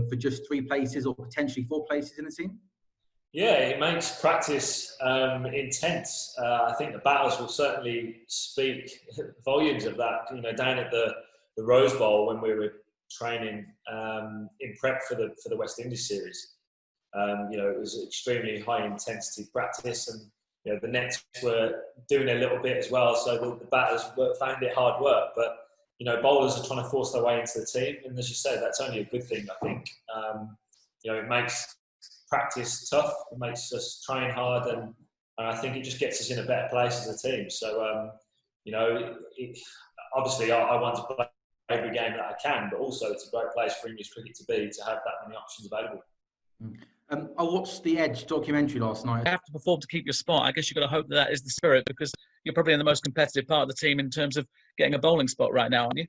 for just 3 places or potentially 4 places in the team? Yeah, it makes practice intense. I think the battles will certainly speak volumes of that. You know, down at the Rose Bowl when we were training in prep for the West Indies series, you know, it was extremely high intensity practice, and you know the Nets were doing a little bit as well. So the batters found it hard work, but you know, bowlers are trying to force their way into the team, and as you say, that's only a good thing. I think you know, it makes practice tough, it makes us train hard, and I think it just gets us in a better place as a team. So you know, obviously I want to play every game that I can, but also it's a great place for English cricket to be, to have that many options available. I watched the Edge documentary last night. You have to perform to keep your spot. I guess you've got to hope that that is the spirit, because you're probably in the most competitive part of the team in terms of getting a bowling spot right now, aren't you?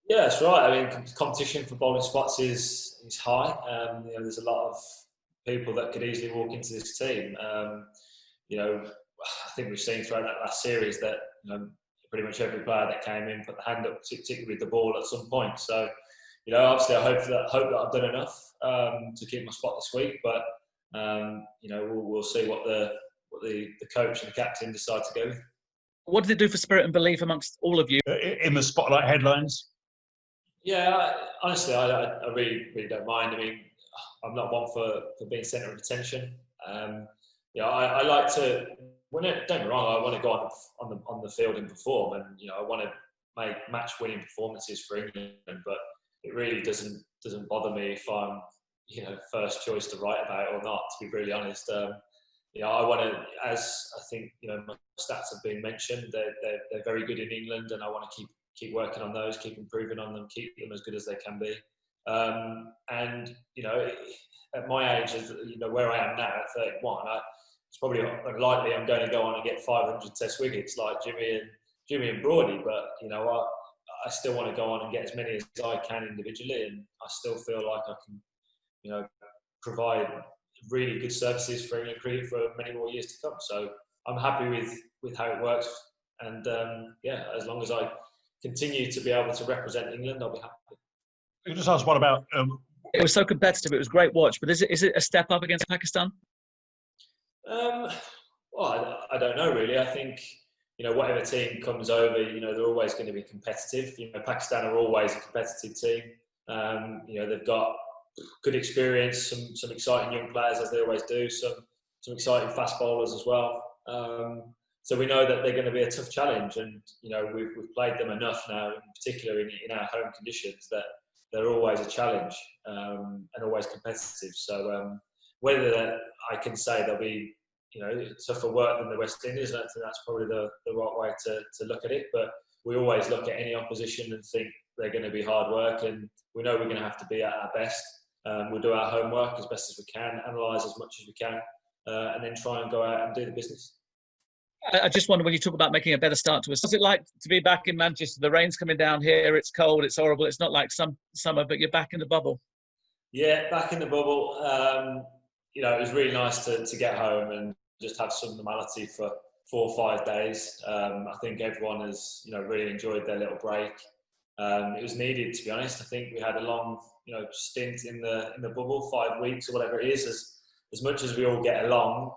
Yeah, that's right. I mean, competition for bowling spots is high. You know, there's a lot of people that could easily walk into this team. You know, I think we've seen throughout that last series that, you know, pretty much every player that came in put the hand up, particularly with the ball at some point. So, you know, obviously I hope that I've done enough to keep my spot this week. But you know, we'll see what the coach and the captain decide to go with. What did it do for spirit and belief amongst all of you in the spotlight headlines? Yeah, honestly, I really don't mind. I mean, I'm not one for being centre of attention. You know, I like to. Don't get me wrong, I want to go on the field and perform, and you know, I want to make match-winning performances for England. But it really doesn't bother me if I'm, you know, first choice to write about it or not. To be really honest, you know, I want to, as I think, you know, my stats have been mentioned, they're very good in England, and I want to keep working on those, keep improving on them, keep them as good as they can be. And you know, at my age, you know, where I am now at 31, it's probably unlikely I'm going to go on and get 500 Test wickets like Jimmy and Broady, but you know, I still want to go on and get as many as I can individually, and I still feel like I can, you know, provide really good services for England cricket for many more years to come. So I'm happy with how it works, and yeah, as long as I continue to be able to represent England, I'll be happy. I can just ask, what about? It was so competitive. It was a great watch. But is it a step up against Pakistan? Well, I don't know really. I think, you know, whatever team comes over, you know, they're always going to be competitive. You know, Pakistan are always a competitive team. You know, they've got good experience, some exciting young players, as they always do, some exciting fast bowlers as well. So we know that they're going to be a tough challenge, and you know, we've played them enough now, in particular in our home conditions, that they're always a challenge and always competitive. So whether I can say they'll be, you know, tougher work than the West Indies, I don't think that's probably the right way to look at it. But we always look at any opposition and think they're going to be hard work, and we know we're going to have to be at our best. We'll do our homework as best as we can, analyse as much as we can, and then try and go out and do the business. I just wonder, when you talk about making a better start to us, what's it like to be back in Manchester? The rain's coming down here, it's cold, it's horrible. It's not like summer, but you're back in the bubble. Yeah, back in the bubble. You know, it was really nice to get home and just have some normality for 4 or 5 days. I think everyone has, you know, really enjoyed their little break. It was needed, to be honest. I think we had a long, you know, stint in the bubble, 5 weeks or whatever it is. As much as we all get along,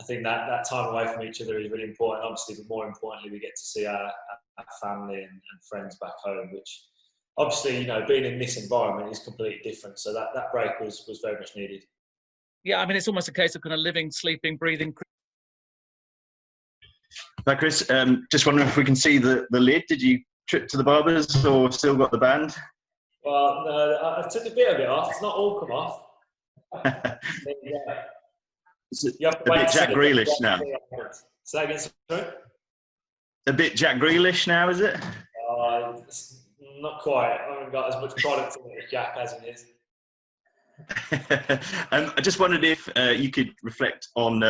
I think that time away from each other is really important, obviously, but more importantly, we get to see our family and friends back home, which obviously, you know, being in this environment is completely different. So that break was very much needed. Yeah, I mean, it's almost a case of kind of living, sleeping, breathing. Hi, Chris. Just wondering if we can see the lid. Did you trip to the barbers or still got the band? Well, no, I took a bit of it off. It's not all come off. It's a bit Jack Grealish now. Say again, sorry? A bit Jack Grealish now, is it? Not quite. I haven't got as much product in it as Jack has in his. I just wondered if you could reflect on